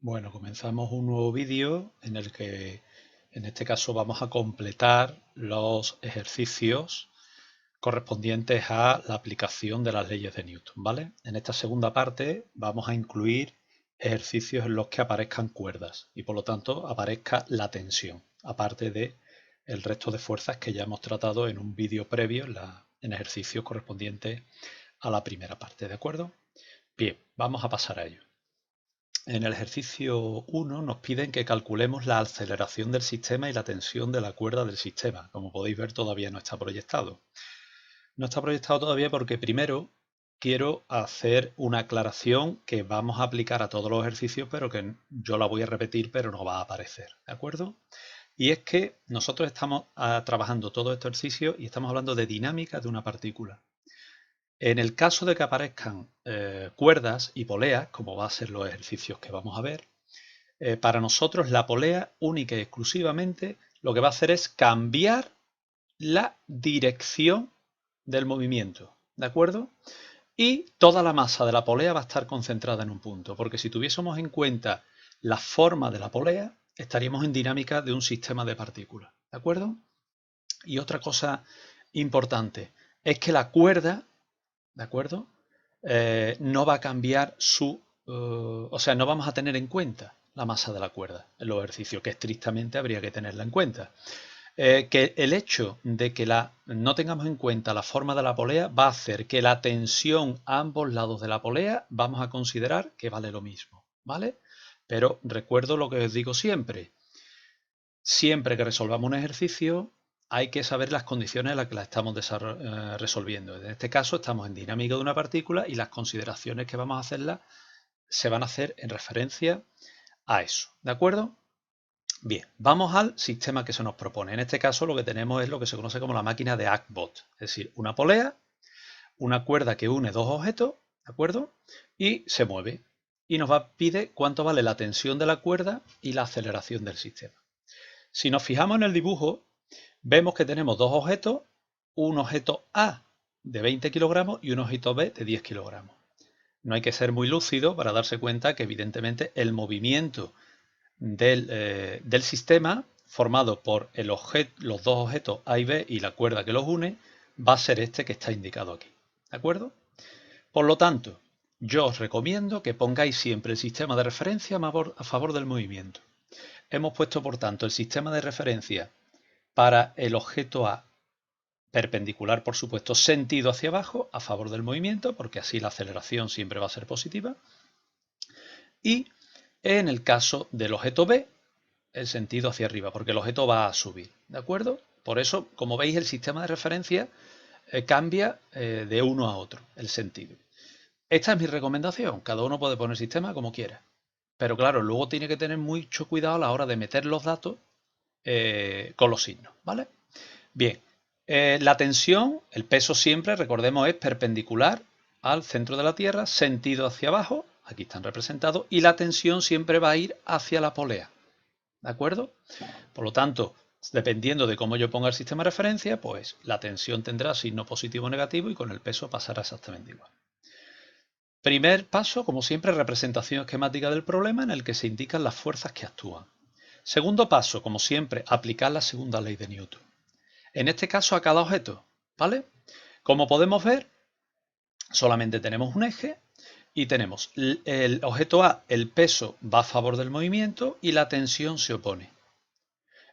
Bueno, comenzamos un nuevo vídeo en el que en este caso vamos a completar los ejercicios correspondientes a la aplicación de las leyes de Newton, ¿vale? En esta segunda parte vamos a incluir ejercicios en los que aparezcan cuerdas y por lo tanto aparezca la tensión, aparte de el resto de fuerzas que ya hemos tratado en un vídeo previo en ejercicios correspondientes a la primera parte, ¿de acuerdo? Bien, vamos a pasar a ello. En el ejercicio 1 nos piden que calculemos la aceleración del sistema y la tensión de la cuerda del sistema. Como podéis ver, todavía no está proyectado. No está proyectado todavía porque primero quiero hacer una aclaración que vamos a aplicar a todos los ejercicios, pero que yo la voy a repetir, pero no va a aparecer, ¿de acuerdo? Y es que nosotros estamos trabajando todo este ejercicio y estamos hablando de dinámica de una partícula. En el caso de que aparezcan cuerdas y poleas, como va a ser los ejercicios que vamos a ver, para nosotros la polea única y exclusivamente lo que va a hacer es cambiar la dirección del movimiento, ¿de acuerdo? Y toda la masa de la polea va a estar concentrada en un punto, porque si tuviésemos en cuenta la forma de la polea, estaríamos en dinámica de un sistema de partículas, ¿de acuerdo? Y otra cosa importante es que la cuerda, ¿de acuerdo? No va a cambiar o sea, no vamos a tener en cuenta la masa de la cuerda en los ejercicios, que estrictamente habría que tenerla en cuenta. Que el hecho de que no tengamos en cuenta la forma de la polea va a hacer que la tensión a ambos lados de la polea vamos a considerar que vale lo mismo, ¿vale? Pero recuerdo lo que os digo siempre. Siempre que resolvamos un ejercicio hay que saber las condiciones en las que la estamos resolviendo. En este caso estamos en dinámica de una partícula y las consideraciones que vamos a hacerlas se van a hacer en referencia a eso. ¿De acuerdo? Bien, vamos al sistema que se nos propone. En este caso lo que tenemos es lo que se conoce como la máquina de Hagbot, es decir, una polea, una cuerda que une dos objetos, ¿de acuerdo? Y se mueve. Y pide cuánto vale la tensión de la cuerda y la aceleración del sistema. Si nos fijamos en el dibujo, vemos que tenemos dos objetos, un objeto A de 20 kilogramos y un objeto B de 10 kilogramos. No hay que ser muy lúcido para darse cuenta que evidentemente el movimiento del sistema formado por los dos objetos A y B y la cuerda que los une va a ser este que está indicado aquí. ¿De acuerdo? Por lo tanto, yo os recomiendo que pongáis siempre el sistema de referencia a favor del movimiento. Hemos puesto, por tanto, el sistema de referencia para el objeto A perpendicular, por supuesto, sentido hacia abajo, a favor del movimiento, porque así la aceleración siempre va a ser positiva. Y en el caso del objeto B, el sentido hacia arriba, porque el objeto va a subir, ¿de acuerdo? Por eso, como veis, el sistema de referencia cambia de uno a otro, el sentido. Esta es mi recomendación, cada uno puede poner el sistema como quiera. Pero claro, luego tiene que tener mucho cuidado a la hora de meter los datos con los signos, ¿vale? Bien, la tensión, el peso siempre, recordemos, es perpendicular al centro de la Tierra, sentido hacia abajo, aquí están representados, y la tensión siempre va a ir hacia la polea, ¿de acuerdo? Por lo tanto, dependiendo de cómo yo ponga el sistema de referencia, pues la tensión tendrá signo positivo o negativo y con el peso pasará exactamente igual. Primer paso, como siempre, representación esquemática del problema en el que se indican las fuerzas que actúan. Segundo paso, como siempre, aplicar la segunda ley de Newton. En este caso a cada objeto, ¿vale? Como podemos ver, solamente tenemos un eje y tenemos el objeto A, el peso va a favor del movimiento y la tensión se opone.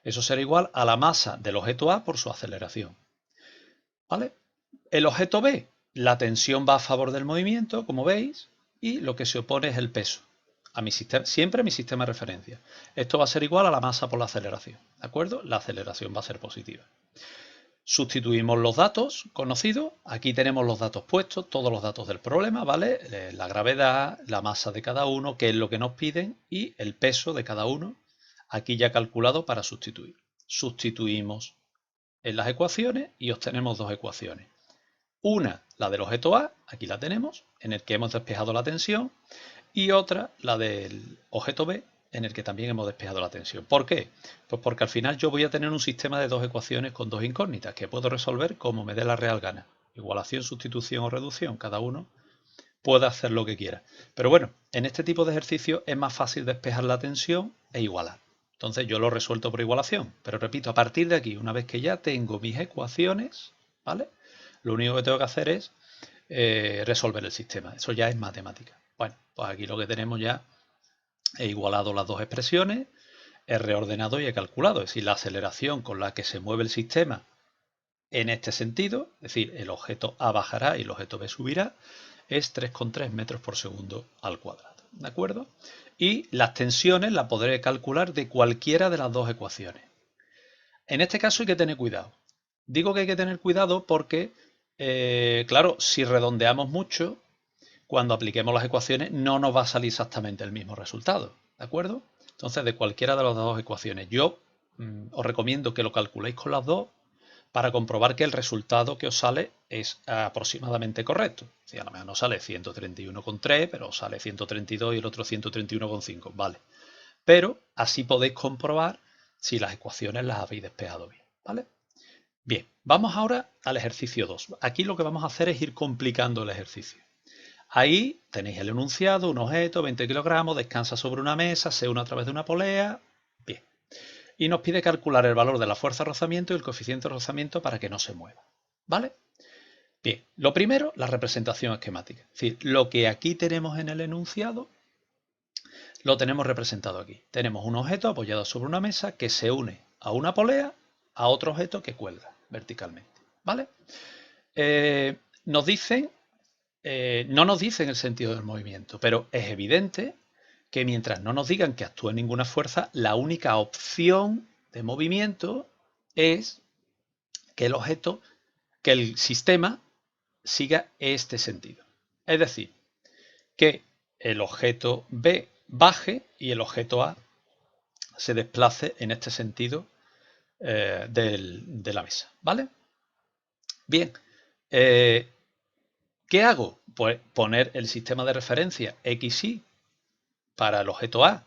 Eso será igual a la masa del objeto A por su aceleración, ¿vale? El objeto B, la tensión va a favor del movimiento, como veis, y lo que se opone es el peso. Siempre a mi sistema de referencia. Esto va a ser igual a la masa por la aceleración, ¿de acuerdo? La aceleración va a ser positiva. Sustituimos los datos conocidos, aquí tenemos los datos puestos, todos los datos del problema, ¿vale? La gravedad, la masa de cada uno, que es lo que nos piden, y el peso de cada uno, aquí ya calculado para sustituir. Sustituimos en las ecuaciones y obtenemos dos ecuaciones. Una, la del objeto A, aquí la tenemos, en el que hemos despejado la tensión, y otra, la del objeto B, en el que también hemos despejado la tensión. ¿Por qué? Pues porque al final yo voy a tener un sistema de dos ecuaciones con dos incógnitas que puedo resolver como me dé la real gana. Igualación, sustitución o reducción, cada uno puede hacer lo que quiera. Pero bueno, en este tipo de ejercicio es más fácil despejar la tensión e igualar. Entonces yo lo resuelto por igualación. Pero repito, a partir de aquí, una vez que ya tengo mis ecuaciones, ¿vale? Lo único que tengo que hacer es resolver el sistema. Eso ya es matemática. Bueno, pues aquí lo que tenemos ya he igualado las dos expresiones, he reordenado y he calculado. Es decir, la aceleración con la que se mueve el sistema en este sentido, es decir, el objeto A bajará y el objeto B subirá, es 3,3 metros por segundo al cuadrado. ¿De acuerdo? Y las tensiones las podré calcular de cualquiera de las dos ecuaciones. En este caso hay que tener cuidado. Digo que hay que tener cuidado porque, claro, si redondeamos mucho, cuando apliquemos las ecuaciones no nos va a salir exactamente el mismo resultado. ¿De acuerdo? Entonces, de cualquiera de las dos ecuaciones, yo os recomiendo que lo calculéis con las dos para comprobar que el resultado que os sale es aproximadamente correcto. Si a lo mejor no sale 131,3, pero os sale 132 y el otro 131,5. Vale. Pero así podéis comprobar si las ecuaciones las habéis despejado bien. ¿Vale? Bien, vamos ahora al ejercicio 2. Aquí lo que vamos a hacer es ir complicando el ejercicio. Ahí tenéis el enunciado, un objeto, 20 kilogramos, descansa sobre una mesa, se une a través de una polea. Bien. Y nos pide calcular el valor de la fuerza de rozamiento y el coeficiente de rozamiento para que no se mueva. ¿Vale? Bien, lo primero, la representación esquemática. Es decir, lo que aquí tenemos en el enunciado, lo tenemos representado aquí. Tenemos un objeto apoyado sobre una mesa que se une a una polea a otro objeto que cuelga verticalmente. ¿Vale? Nos dicen no nos dicen el sentido del movimiento, pero es evidente que mientras no nos digan que actúe ninguna fuerza, la única opción de movimiento es que el objeto, que el sistema siga este sentido. Es decir, que el objeto B baje y el objeto A se desplace en este sentido de la mesa. ¿Vale? Bien. ¿Qué hago? Pues poner el sistema de referencia XY para el objeto A,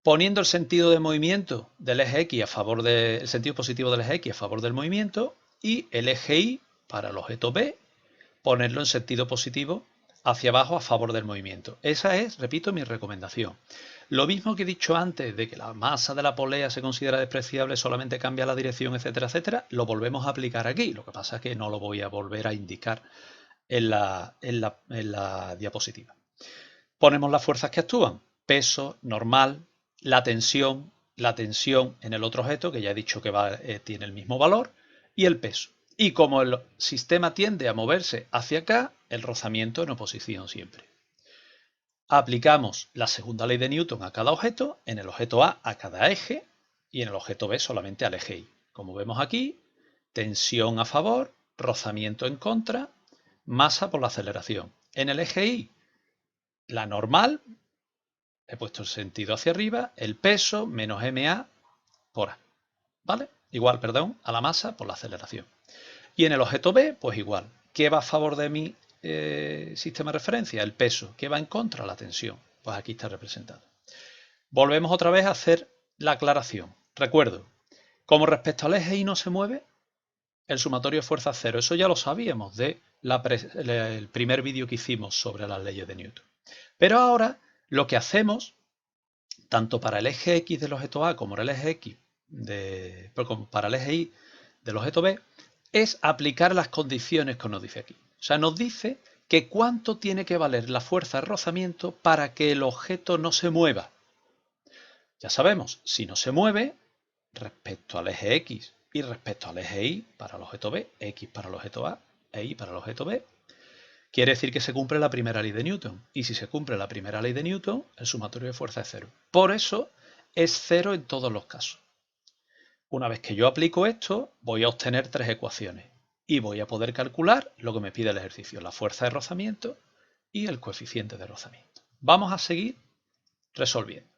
poniendo el sentido de movimiento del eje X a favor del sentido positivo del eje X a favor del movimiento y el eje Y para el objeto B, ponerlo en sentido positivo hacia abajo a favor del movimiento. Esa es, repito, mi recomendación. Lo mismo que he dicho antes de que la masa de la polea se considera despreciable, solamente cambia la dirección, etcétera, etcétera, lo volvemos a aplicar aquí. Lo que pasa es que no lo voy a volver a indicar en la diapositiva. Ponemos las fuerzas que actúan, peso, normal, la tensión en el otro objeto, que ya he dicho que tiene el mismo valor, y el peso. Y como el sistema tiende a moverse hacia acá, el rozamiento en oposición siempre. Aplicamos la segunda ley de Newton a cada objeto, en el objeto A a cada eje y en el objeto B solamente al eje Y. Como vemos aquí, tensión a favor, rozamiento en contra, masa por la aceleración. En el eje Y, la normal, he puesto el sentido hacia arriba, el peso menos ma por a. ¿Vale? Igual, perdón, a la masa por la aceleración. Y en el objeto B, pues igual. ¿Qué va a favor de mi sistema de referencia? El peso. ¿Qué va en contra? La tensión. Pues aquí está representado. Volvemos otra vez a hacer la aclaración. Recuerdo, como respecto al eje Y no se mueve, el sumatorio de fuerza cero. Eso ya lo sabíamos del primer vídeo que hicimos sobre las leyes de Newton. Pero ahora lo que hacemos, tanto para el eje X del objeto A como para el eje para el eje Y del objeto B, es aplicar las condiciones que nos dice aquí. O sea, nos dice que cuánto tiene que valer la fuerza de rozamiento para que el objeto no se mueva. Ya sabemos, si no se mueve, respecto al eje X y respecto al eje Y para el objeto B, X para el objeto A e Y para el objeto B, quiere decir que se cumple la primera ley de Newton. Y si se cumple la primera ley de Newton, el sumatorio de fuerza es cero. Por eso es cero en todos los casos. Una vez que yo aplico esto, voy a obtener tres ecuaciones y voy a poder calcular lo que me pide el ejercicio, la fuerza de rozamiento y el coeficiente de rozamiento. Vamos a seguir resolviendo.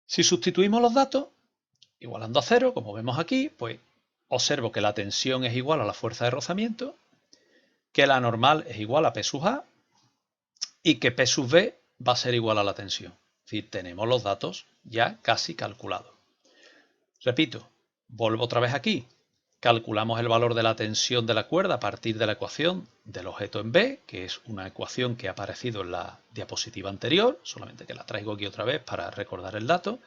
Si sustituimos los datos, igualando a cero, como vemos aquí, pues observo que la tensión es igual a la fuerza de rozamiento, que la normal es igual a P sub A y que P sub B va a ser igual a la tensión. Es decir, tenemos los datos ya casi calculados. Repito, vuelvo otra vez aquí. calculamos el valor de la tensión de la cuerda a partir de la ecuación del objeto en B, que es una ecuación que ha aparecido en la diapositiva anterior, solamente que la traigo aquí otra vez para recordar el dato.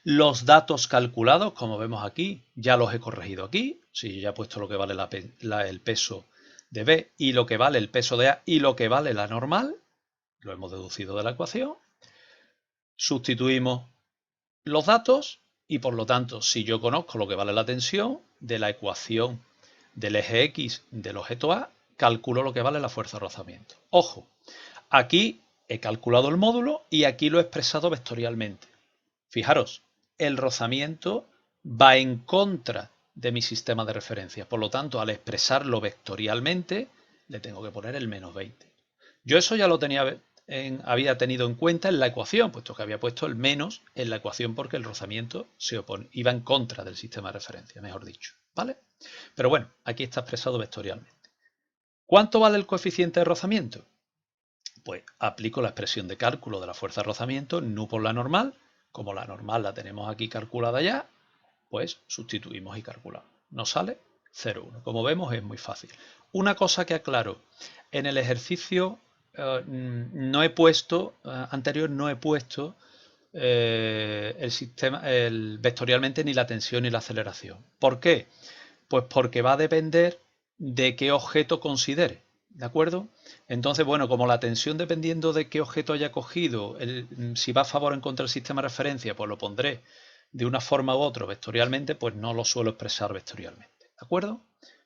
Los datos calculados, como vemos aquí, ya los he corregido aquí. Si ya he puesto lo que vale el peso de B y lo que vale el peso de A y lo que vale la normal, lo hemos deducido de la ecuación. Sustituimos los datos y por lo tanto, si yo conozco lo que vale la tensión de la ecuación del eje X del objeto A, calculo lo que vale la fuerza de rozamiento. Ojo, aquí he calculado el módulo y aquí lo he expresado vectorialmente. Fijaros, el rozamiento va en contra de mi sistema de referencia. Por lo tanto, al expresarlo vectorialmente, le tengo que poner el menos 20. Yo eso ya lo había tenido en cuenta en la ecuación, puesto que había puesto el menos en la ecuación porque el rozamiento iba en contra del sistema de referencia, mejor dicho. ¿Vale? Pero bueno, aquí está expresado vectorialmente. ¿Cuánto vale el coeficiente de rozamiento? Pues aplico la expresión de cálculo de la fuerza de rozamiento, nu por la normal. Como la normal la tenemos aquí calculada ya, pues sustituimos y calculamos. Nos sale 0,1. Como vemos es muy fácil. Una cosa que aclaro, en el ejercicio no he puesto vectorialmente ni la tensión ni la aceleración. ¿Por qué? Pues porque va a depender de qué objeto considere. ¿De acuerdo? Entonces, bueno, como la tensión dependiendo de qué objeto haya cogido, si va a favor o en contra del sistema de referencia, pues lo pondré de una forma u otra vectorialmente, pues no lo suelo expresar vectorialmente. ¿De acuerdo?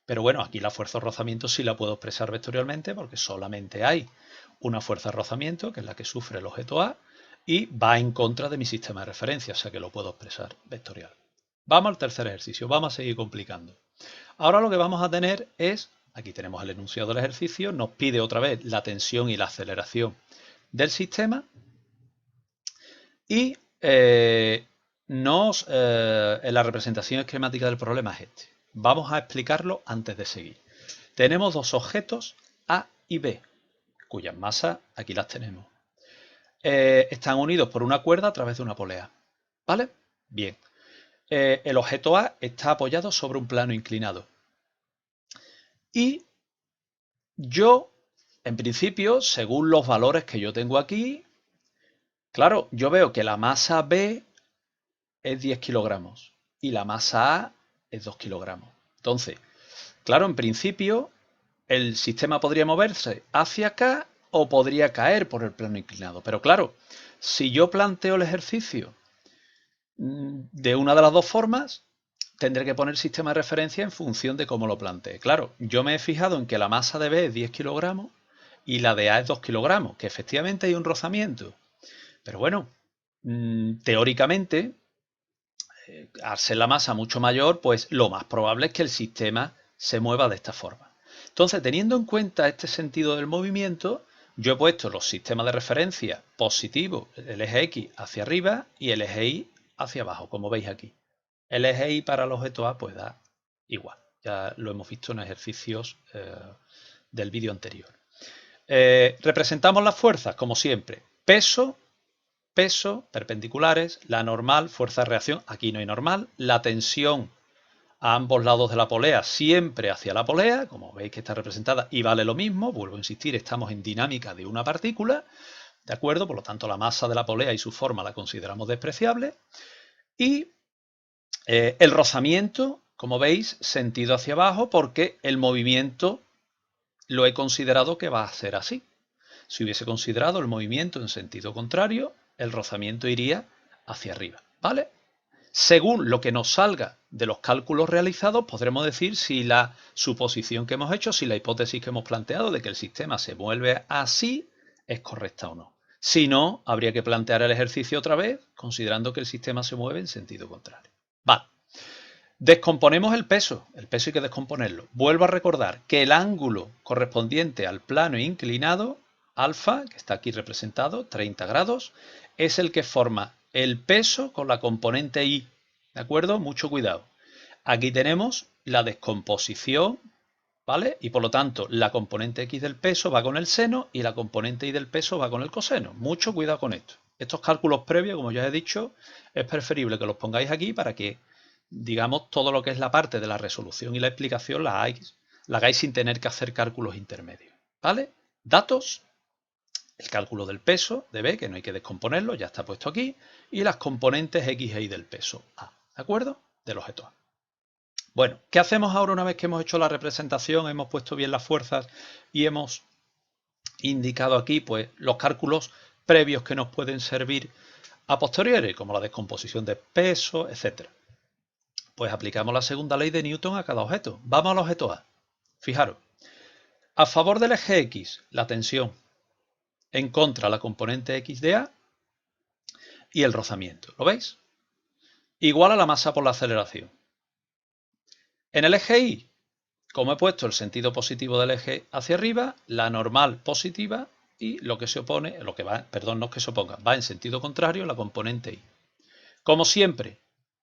Pero bueno, aquí la fuerza de rozamiento sí la puedo expresar vectorialmente porque solamente hay una fuerza de rozamiento, que es la que sufre el objeto A, y va en contra de mi sistema de referencia, o sea que lo puedo expresar vectorial. Vamos al tercer ejercicio, vamos a seguir complicando. Ahora lo que vamos a tener es, aquí tenemos el enunciado del ejercicio, nos pide otra vez la tensión y la aceleración del sistema y en la representación esquemática del problema es este. Vamos a explicarlo antes de seguir. Tenemos dos objetos A y B, cuyas masas aquí las tenemos. Están unidos por una cuerda a través de una polea. ¿Vale? Bien. El objeto A está apoyado sobre un plano inclinado. Y yo, en principio, según los valores que yo tengo aquí, claro, yo veo que la masa B es 10 kilogramos y la masa A es 2 kilogramos. Entonces, claro, en principio, el sistema podría moverse hacia acá o podría caer por el plano inclinado. Pero claro, si yo planteo el ejercicio de una de las dos formas, tendré que poner sistema de referencia en función de cómo lo plantee. Claro, yo me he fijado en que la masa de B es 10 kilogramos y la de A es 2 kilogramos, que efectivamente hay un rozamiento. Pero bueno, teóricamente, al ser la masa mucho mayor, pues lo más probable es que el sistema se mueva de esta forma. Entonces, teniendo en cuenta este sentido del movimiento, yo he puesto los sistemas de referencia positivos, el eje X hacia arriba y el eje Y hacia abajo, como veis aquí. El eje Y para el objeto A pues da igual. Ya lo hemos visto en ejercicios del vídeo anterior. Representamos las fuerzas, como siempre. Peso, perpendiculares, la normal, fuerza de reacción, aquí no hay normal, la tensión a ambos lados de la polea, siempre hacia la polea, como veis que está representada y vale lo mismo, vuelvo a insistir, estamos en dinámica de una partícula, ¿de acuerdo? Por lo tanto, la masa de la polea y su forma la consideramos despreciable. Y el rozamiento, como veis, sentido hacia abajo, porque el movimiento lo he considerado que va a ser así. Si hubiese considerado el movimiento en sentido contrario, el rozamiento iría hacia arriba, ¿vale? Según lo que nos salga de los cálculos realizados, podremos decir si la suposición que hemos hecho, si la hipótesis que hemos planteado de que el sistema se mueve así es correcta o no. Si no, habría que plantear el ejercicio otra vez, considerando que el sistema se mueve en sentido contrario. Vale. Descomponemos el peso hay que descomponerlo. Vuelvo a recordar que el ángulo correspondiente al plano inclinado, alfa, que está aquí representado, 30 grados, es el que forma el peso con la componente Y. ¿De acuerdo? Mucho cuidado. Aquí tenemos la descomposición, ¿vale? Y por lo tanto, la componente X del peso va con el seno y la componente Y del peso va con el coseno. Mucho cuidado con esto. Estos cálculos previos, como ya he dicho, es preferible que los pongáis aquí para que digamos, todo lo que es la parte de la resolución y la explicación la hagáis sin tener que hacer cálculos intermedios. ¿Vale? Datos, el cálculo del peso de B, que no hay que descomponerlo, ya está puesto aquí, y las componentes X e Y del peso A, ¿de acuerdo? Del objeto A. Bueno, ¿qué hacemos ahora una vez que hemos hecho la representación, hemos puesto bien las fuerzas y hemos indicado aquí pues los cálculos previos que nos pueden servir a posteriori, como la descomposición de peso, etc.? Pues aplicamos la segunda ley de Newton a cada objeto. Vamos al objeto A. Fijaros, a favor del eje X, la tensión, en contra la componente X de A y el rozamiento. ¿Lo veis? Igual a la masa por la aceleración. En el eje Y, como he puesto el sentido positivo del eje hacia arriba, la normal positiva y lo que se opone, lo que va, perdón, no es que se oponga, va en sentido contrario la componente Y. Como siempre,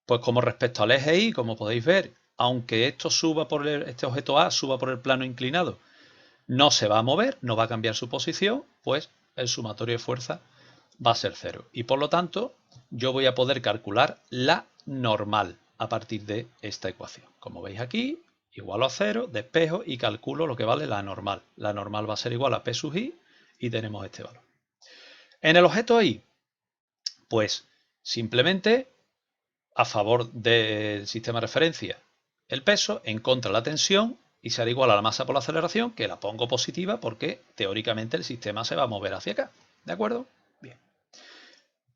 pues como respecto al eje Y, como podéis ver, aunque esto suba por este objeto A suba por el plano inclinado, no se va a mover, no va a cambiar su posición, pues el sumatorio de fuerza va a ser cero. Y por lo tanto, yo voy a poder calcular la normal a partir de esta ecuación. Como veis aquí, igual a 0, despejo y calculo lo que vale la normal. La normal va a ser igual a P sub I y tenemos este valor. En el objeto Y, pues simplemente a favor del sistema de referencia el peso, en contra la tensión y será igual a la masa por la aceleración, que la pongo positiva porque teóricamente el sistema se va a mover hacia acá. ¿De acuerdo? Bien.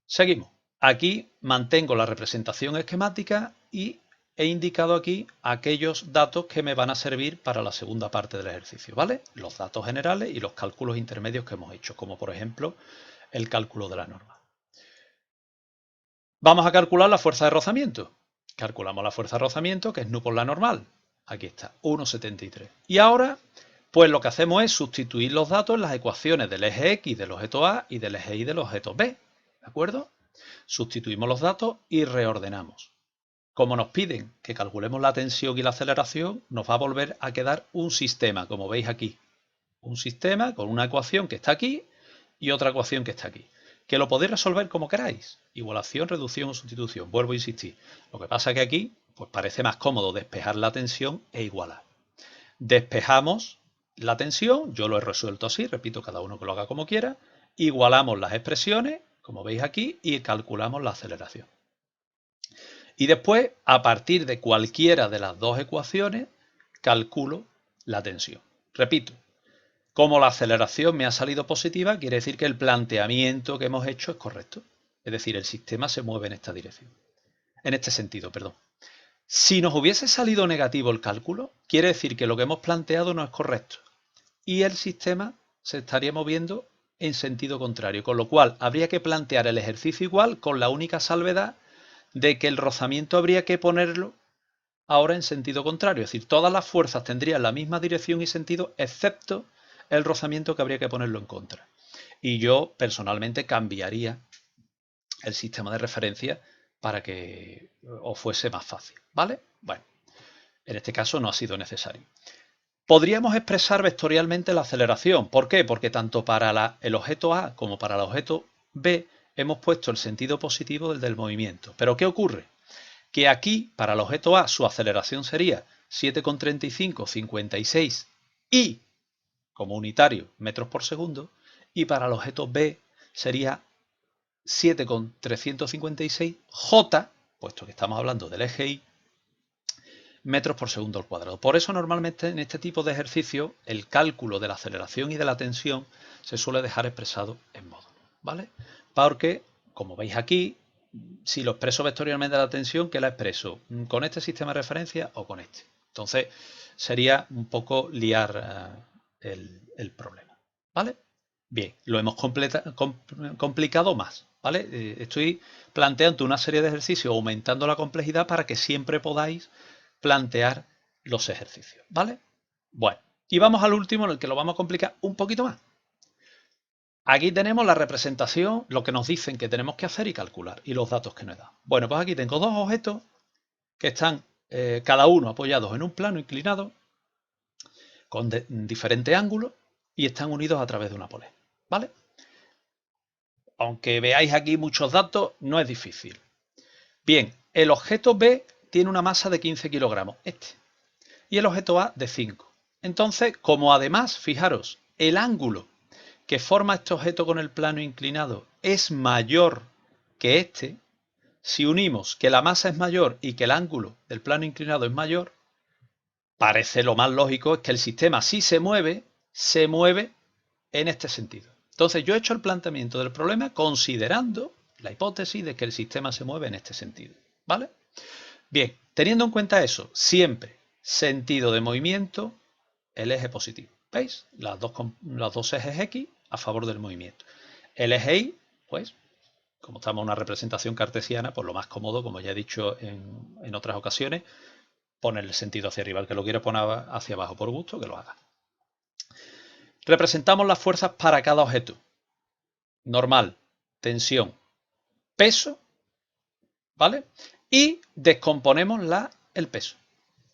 Seguimos. Aquí mantengo la representación esquemática y he indicado aquí aquellos datos que me van a servir para la segunda parte del ejercicio, ¿vale? Los datos generales y los cálculos intermedios que hemos hecho, como por ejemplo el cálculo de la norma. Vamos a calcular la fuerza de rozamiento. Calculamos la fuerza de rozamiento, que es nu por la normal. Aquí está, 1,73. Y ahora, pues lo que hacemos es sustituir los datos en las ecuaciones del eje X del objeto A y del eje Y del objeto B. ¿De acuerdo? Sustituimos los datos y reordenamos. Como nos piden que calculemos la tensión y la aceleración, nos va a volver a quedar un sistema, como veis aquí. Un sistema con una ecuación que está aquí y otra ecuación que está aquí. Que lo podéis resolver como queráis. Igualación, reducción o sustitución. Vuelvo a insistir. Lo que pasa es que aquí pues parece más cómodo despejar la tensión e igualar. Despejamos la tensión, yo lo he resuelto así, repito, cada uno que lo haga como quiera. Igualamos las expresiones, como veis aquí, y calculamos la aceleración. Y después, a partir de cualquiera de las dos ecuaciones, calculo la tensión. Repito, como la aceleración me ha salido positiva, quiere decir que el planteamiento que hemos hecho es correcto. Es decir, el sistema se mueve en esta dirección. En este sentido, perdón. Si nos hubiese salido negativo el cálculo, quiere decir que lo que hemos planteado no es correcto. Y el sistema se estaría moviendo en sentido contrario. Con lo cual, habría que plantear el ejercicio igual, con la única salvedad de que el rozamiento habría que ponerlo ahora en sentido contrario. Es decir, todas las fuerzas tendrían la misma dirección y sentido, excepto el rozamiento, que habría que ponerlo en contra. Y yo personalmente cambiaría el sistema de referencia para que os fuese más fácil, ¿vale? Bueno, en este caso no ha sido necesario. Podríamos expresar vectorialmente la aceleración. ¿Por qué? Porque tanto para el objeto A como para el objeto B hemos puesto el sentido positivo del movimiento. ¿Pero qué ocurre? Que aquí, para el objeto A, su aceleración sería 7,35, 56 y, como unitario, metros por segundo, y para el objeto B sería 7,356 J, puesto que estamos hablando del eje Y, metros por segundo al cuadrado. Por eso normalmente en este tipo de ejercicio el cálculo de la aceleración y de la tensión se suele dejar expresado en módulo, ¿vale? Porque, como veis aquí, si lo expreso vectorialmente la tensión, ¿qué la expreso? ¿Con este sistema de referencia o con este? Entonces sería un poco liar el problema, ¿vale? Bien, lo hemos complicado más, ¿vale? Estoy planteando una serie de ejercicios aumentando la complejidad para que siempre podáis plantear los ejercicios, ¿vale? Bueno, y vamos al último en el que lo vamos a complicar un poquito más. Aquí tenemos la representación, lo que nos dicen que tenemos que hacer y calcular, y los datos que nos dan. Bueno, pues aquí tengo dos objetos que están cada uno apoyados en un plano inclinado con diferentes ángulos y están unidos a través de una polea, ¿vale? Aunque veáis aquí muchos datos, no es difícil. Bien, el objeto B tiene una masa de 15 kilogramos, y el objeto A de 5. Entonces, como además, fijaros, el ángulo que forma este objeto con el plano inclinado es mayor que si unimos que la masa es mayor y que el ángulo del plano inclinado es mayor, parece lo más lógico es que el sistema, si se mueve en este sentido. Entonces yo he hecho el planteamiento del problema considerando la hipótesis de que el sistema se mueve en este sentido. ¿Vale? Bien, teniendo en cuenta eso, siempre sentido de movimiento, el eje positivo. ¿Veis? Los dos ejes X a favor del movimiento. El eje Y, pues, como estamos en una representación cartesiana, pues lo más cómodo, como ya he dicho en otras ocasiones, poner el sentido hacia arriba. El que lo quiera poner hacia abajo por gusto, que lo haga. Representamos las fuerzas para cada objeto. Normal, tensión, peso, ¿vale? Y descomponemos el peso.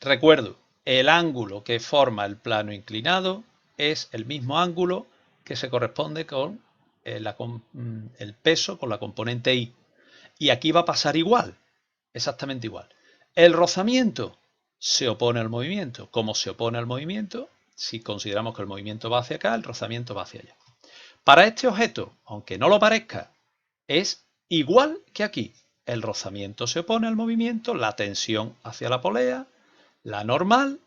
Recuerdo, el ángulo que forma el plano inclinado es el mismo ángulo que se corresponde con el peso con la componente Y. Y aquí va a pasar igual, exactamente igual. El rozamiento se opone al movimiento. ¿Cómo se opone al movimiento? Si consideramos que el movimiento va hacia acá, el rozamiento va hacia allá. Para este objeto, aunque no lo parezca, es igual que aquí. El rozamiento se opone al movimiento, la tensión hacia la polea, la normal,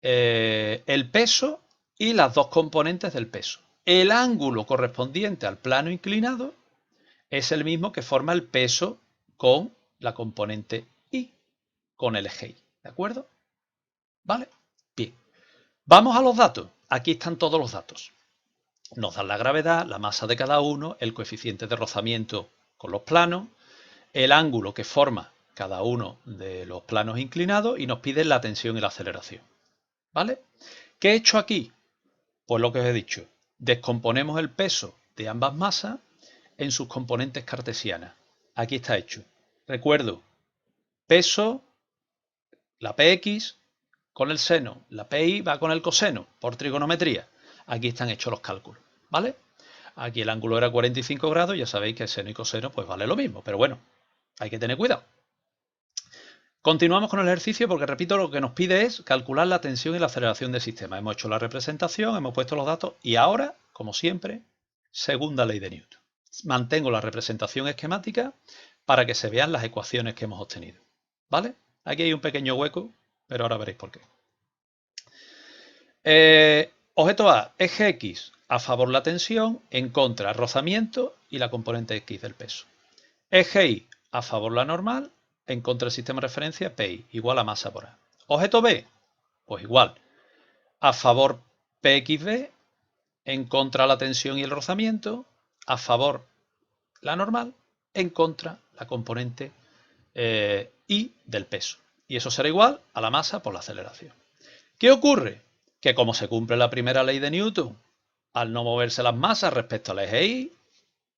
el peso y las dos componentes del peso. El ángulo correspondiente al plano inclinado es el mismo que forma el peso con la componente Y, con el eje Y. ¿De acuerdo? ¿Vale? Bien. Vamos a los datos. Aquí están todos los datos. Nos dan la gravedad, la masa de cada uno, el coeficiente de rozamiento con los planos, el ángulo que forma cada uno de los planos inclinados y nos piden la tensión y la aceleración. ¿Vale? ¿Qué he hecho aquí? Pues lo que os he dicho. Descomponemos el peso de ambas masas en sus componentes cartesianas. Aquí está hecho. Recuerdo, peso, la px con el seno, la pi va con el coseno por trigonometría. Aquí están hechos los cálculos, ¿vale? Aquí el ángulo era 45 grados, ya sabéis que seno y coseno pues vale lo mismo, pero bueno, hay que tener cuidado. Continuamos con el ejercicio porque, repito, lo que nos pide es calcular la tensión y la aceleración del sistema. Hemos hecho la representación, hemos puesto los datos y ahora, como siempre, segunda ley de Newton. Mantengo la representación esquemática para que se vean las ecuaciones que hemos obtenido. ¿Vale? Aquí hay un pequeño hueco, pero ahora veréis por qué. Objeto A, eje X, a favor la tensión, en contra rozamiento y la componente X del peso. Eje Y, a favor la normal, en contra el sistema de referencia PI, igual a masa por A. Objeto B, pues igual, a favor PXB, en contra la tensión y el rozamiento, a favor la normal, en contra la componente I del peso. Y eso será igual a la masa por la aceleración. ¿Qué ocurre? Que como se cumple la primera ley de Newton, al no moverse las masas respecto al eje Y,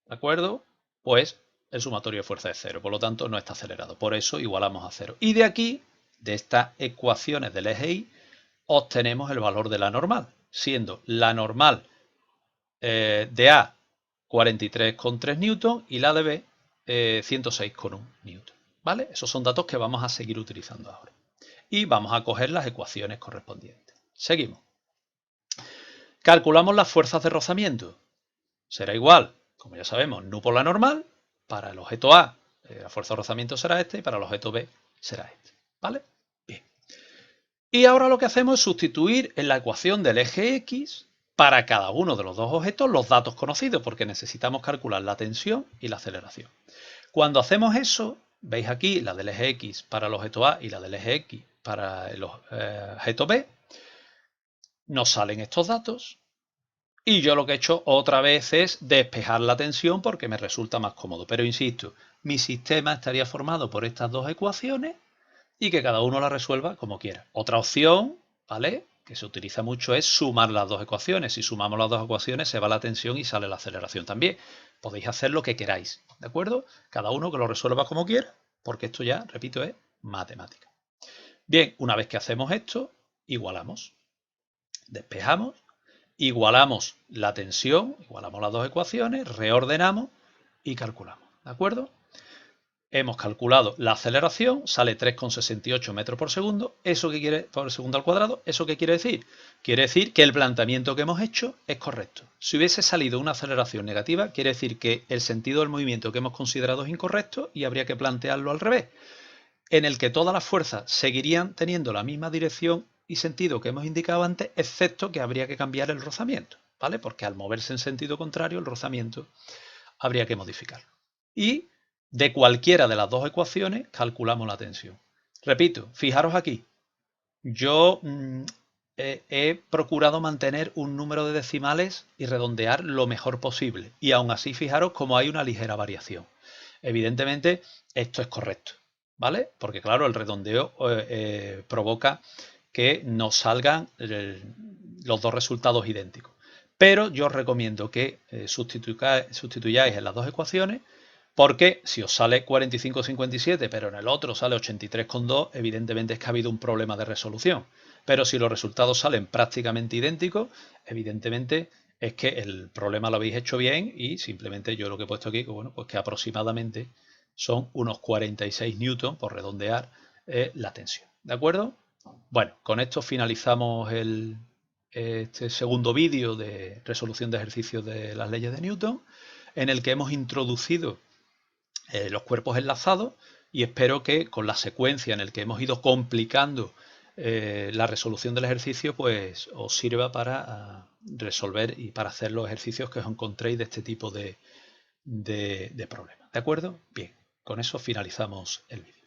¿de acuerdo? Pues el sumatorio de fuerza es cero, por lo tanto no está acelerado. Por eso igualamos a cero. Y de aquí, de estas ecuaciones del eje Y, obtenemos el valor de la normal, siendo la normal de A 43,3 newton y la de B 106,1 newton. ¿Vale? Esos son datos que vamos a seguir utilizando ahora. Y vamos a coger las ecuaciones correspondientes. Seguimos. Calculamos las fuerzas de rozamiento. Será igual, como ya sabemos, nu por la normal. Para el objeto A, la fuerza de rozamiento será este y para el objeto B será este. ¿Vale? Bien. Y ahora lo que hacemos es sustituir en la ecuación del eje X para cada uno de los dos objetos los datos conocidos, porque necesitamos calcular la tensión y la aceleración. Cuando hacemos eso, veis aquí la del eje X para el objeto A y la del eje X para el objeto B, nos salen estos datos y yo lo que he hecho otra vez es despejar la tensión porque me resulta más cómodo. Pero insisto, mi sistema estaría formado por estas dos ecuaciones y que cada uno la resuelva como quiera. Otra opción, ¿vale?, que se utiliza mucho es sumar las dos ecuaciones. Si sumamos las dos ecuaciones se va la tensión y sale la aceleración también. Podéis hacer lo que queráis, ¿de acuerdo? Cada uno que lo resuelva como quiera, porque esto ya, repito, es matemática. Bien, una vez que hacemos esto, igualamos. Despejamos, igualamos la tensión, igualamos las dos ecuaciones, reordenamos y calculamos, ¿de acuerdo? Hemos calculado la aceleración, sale 3,68 metros por segundo. ¿Eso qué quiere? Por segundo al cuadrado. ¿Eso qué quiere decir? Quiere decir que el planteamiento que hemos hecho es correcto. Si hubiese salido una aceleración negativa, quiere decir que el sentido del movimiento que hemos considerado es incorrecto y habría que plantearlo al revés, en el que todas las fuerzas seguirían teniendo la misma dirección y sentido que hemos indicado antes, excepto que habría que cambiar el rozamiento, ¿vale? Porque al moverse en sentido contrario, el rozamiento habría que modificarlo. Y de cualquiera de las dos ecuaciones calculamos la tensión. Repito, fijaros aquí, yo he procurado mantener un número de decimales y redondear lo mejor posible. Y aún así, fijaros cómo hay una ligera variación. Evidentemente, esto es correcto, ¿vale? Porque claro, el redondeo provoca que nos salgan los dos resultados idénticos. Pero yo os recomiendo que sustituyáis en las dos ecuaciones, porque si os sale 45,57 pero en el otro sale 83,2, evidentemente es que ha habido un problema de resolución. Pero si los resultados salen prácticamente idénticos, evidentemente es que el problema lo habéis hecho bien y simplemente yo lo que he puesto aquí, que bueno, pues que aproximadamente son unos 46 newton, por redondear, la tensión. ¿De acuerdo? Bueno, con esto finalizamos este segundo vídeo de resolución de ejercicios de las leyes de Newton, en el que hemos introducido los cuerpos enlazados, y espero que con la secuencia en el que hemos ido complicando la resolución del ejercicio, pues os sirva para resolver y para hacer los ejercicios que os encontréis de este tipo de problemas. ¿De acuerdo? Bien, con eso finalizamos el vídeo.